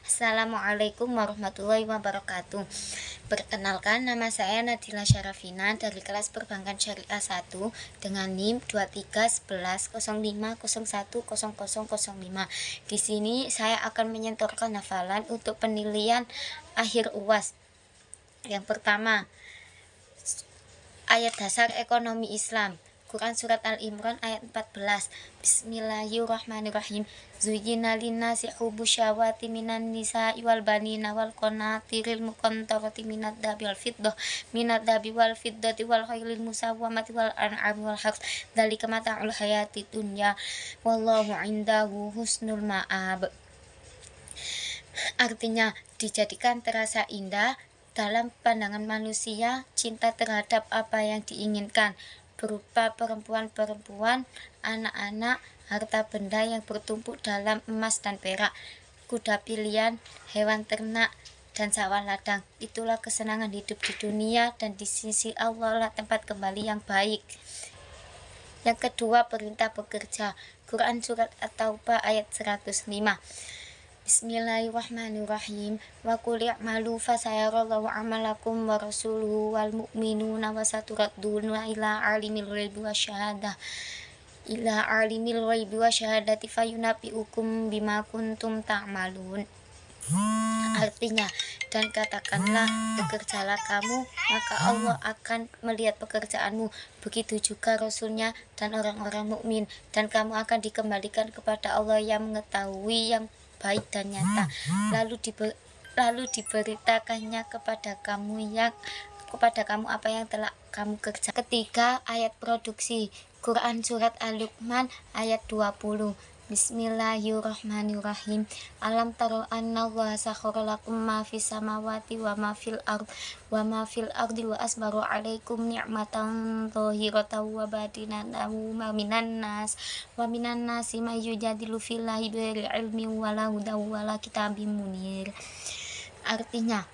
Assalamualaikum warahmatullahi wabarakatuh. Perkenalkan, nama saya Nadila Syarafina dari kelas Perbankan Syariah 1 dengan NIM 231105010005. Di sini saya akan menyentuhkan hafalan untuk penilaian akhir UAS. Yang pertama, ayat dasar ekonomi Islam. Quran Surat Al-Imran ayat 14. Bismillahirrahmanirrahim. Zuyyina linnasi hubbu syahawati minan nisa'i wal banina wal qanatiril muqantarati minad dabi wal fiddati wal khailil musawwamati wal an'ami wal harth. Dzalika mata'ul hayati dunya wallahu 'indahu husnul ma'ab. Artinya, dijadikan terasa indah dalam pandangan manusia cinta terhadap apa yang diinginkan, berupa perempuan-perempuan, anak-anak, harta benda yang bertumpuk dalam emas dan perak, kuda pilihan, hewan ternak, dan sawah ladang. Itulah kesenangan hidup di dunia, dan di sisi Allah lah tempat kembali yang baik. Yang kedua, perintah bekerja. Quran Surat At-Taubah ayat 105. Bismillahirrahmanirrahim. Wa qul i'malu fasayarallahu 'amalakum wa rasuluhu wal mu'minuna wa saturadduna ila alimil ghaibi wasyahadati fayunabbi'ukum bima kuntum ta'malun. Artinya, dan katakanlah, bekerjalah kamu, maka Allah akan melihat pekerjaanmu, begitu juga Rasulnya dan orang-orang mukmin, dan kamu akan dikembalikan kepada Allah yang mengetahui yang baik dan nyata. Lalu diberitakannya kepada kamu apa yang telah kamu kerja. Ketiga, ayat produksi. Quran Surat Al-Luqman ayat 20. Bismillahirrahmanirrahim. Alam taro anna wa sakhara lakum ma fis samawati wa ma fil ardi wa asbaru alaikum ni'matan zahiratan wa batinatan wa minan nasi may yujadilu fillahi bighairi ilmin wala hudaw wala kitabim munir. Artinya,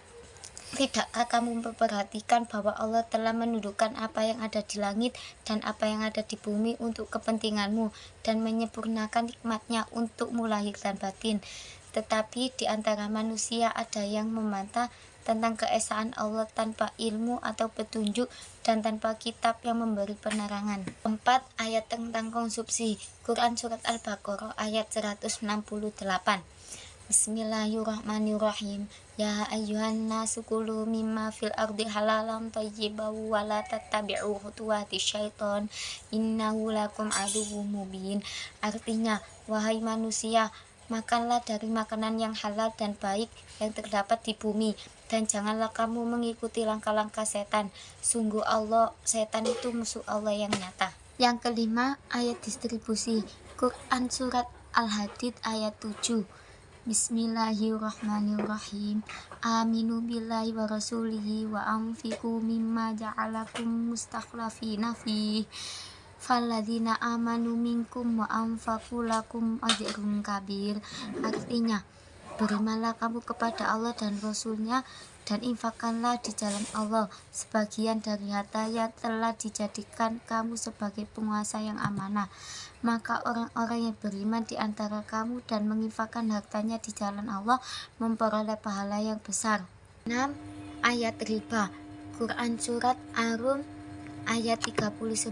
tidakkah kamu memperhatikan bahwa Allah telah menundukkan apa yang ada di langit dan apa yang ada di bumi untuk kepentinganmu, dan menyempurnakan nikmatnya untukmu lahir dan batin? Tetapi di antara manusia ada yang membantah tentang keesaan Allah tanpa ilmu atau petunjuk dan tanpa kitab yang memberi penerangan. 4. Ayat tentang konsumsi. Quran Surat Al-Baqarah ayat 168. Bismillahirrahmanirrahim. Ya ayyuhan nasu kulu mimma fil ardi halalan thayyiban wa la tattabi'u khutuwati syaiton innahu lakum aduwwum mubin. Artinya, wahai manusia, makanlah dari makanan yang halal dan baik yang terdapat di bumi, dan janganlah kamu mengikuti langkah-langkah setan. Sungguh setan itu musuh Allah yang nyata. Yang kelima, ayat distribusi. Quran Surat Al-Hadid ayat 7. Bismillahirrahmanirrahim. Aminu billahi wa rasulihi wa anfiqu mimma ja'alakum mustakhlafina fih falladzina amanu minkum wa anfaqu lakum ajrun kabir. Artinya, berimanlah kamu kepada Allah dan Rasulnya, dan infakkanlah di jalan Allah sebagian dari harta yang telah dijadikan kamu sebagai penguasa yang amanah. Maka orang-orang yang beriman di antara kamu dan menginfakkan hartanya di jalan Allah memperoleh pahala yang besar. 6. Ayat riba. Quran Surat Ar-Rum ayat 39.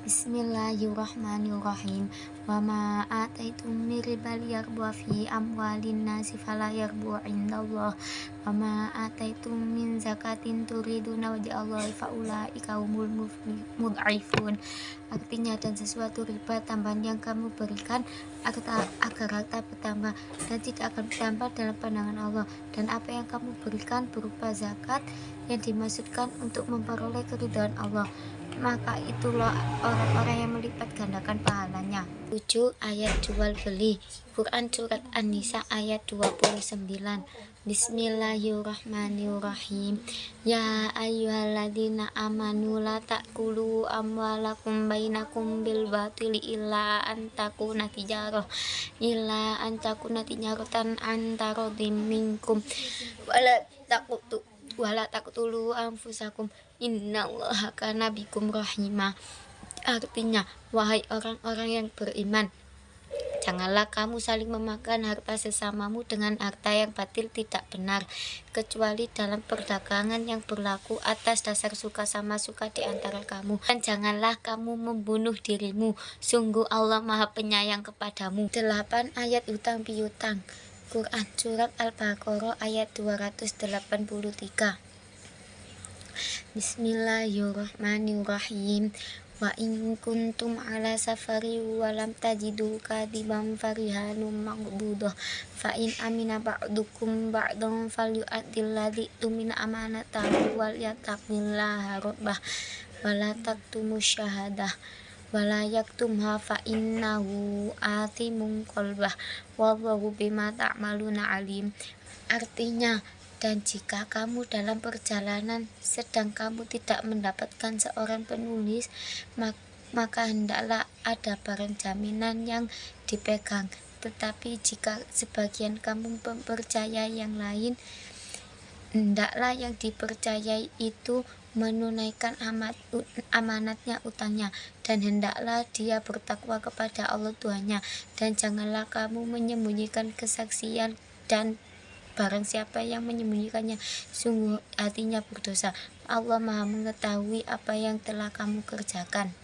Bismillahirrahmanirrahim. Wa ma ataitum min riba liyarbu fi amwalin nasi fala yarbu indallah wa ma ataitum min zakatin turiduna wajhallahi fa ulaika humul mud'ifun. Artinya, dan sesuatu riba tambahan yang kamu berikan agar harta bertambah dan tidak akan bertambah dalam pandangan Allah, dan apa yang kamu berikan berupa zakat yang dimaksudkan untuk memperoleh keridhaan Allah, maka itulah orang-orang yang melipat gandakan pahalanya. 7. Ayat jual beli. Quran Surat An-Nisa ayat 29. Bismillahirrahmanirrahim. Ya ayyuhalladzina amanu la ta'kulu amwalakum bainakum bil batili illa an takuna tijaratan antarodim minkum wala taqtulu anfusakum innallaha kana bikum rahimah. Artinya, wahai orang-orang yang beriman, Janganlah kamu saling memakan harta sesamamu dengan harta yang batil tidak benar, kecuali dalam perdagangan yang berlaku atas dasar suka sama suka di antara kamu. Dan janganlah kamu membunuh dirimu, sungguh Allah Maha Penyayang kepadamu. 8 ayat hutang piutang. Quran Surat Al-Baqarah ayat 283. Bismillahirrahmanirrahim. Wa in kuntum ala safari wa lam tajidu kadiban farihanum maqbudah fa in amina ba'dukum ba'dan falyu'addil ladzi tumina amanatahu wal yattaqillaha rabbah wa la taktumu syahadah wa la yaktumha fa innahu athimun qalbah wallahu bima ta'maluna alim. Artinya, dan jika kamu dalam perjalanan sedang kamu tidak mendapatkan seorang penulis, maka hendaklah ada barang jaminan yang dipegang. Tetapi jika sebagian kamu mempercayai yang lain, hendaklah yang dipercayai itu menunaikan amanatnya, utangnya, dan hendaklah dia bertakwa kepada Allah Tuhannya, dan janganlah kamu menyembunyikan kesaksian, dan barang siapa yang menyembunyikannya sungguh hatinya berdosa. Allah Maha mengetahui apa yang telah kamu kerjakan.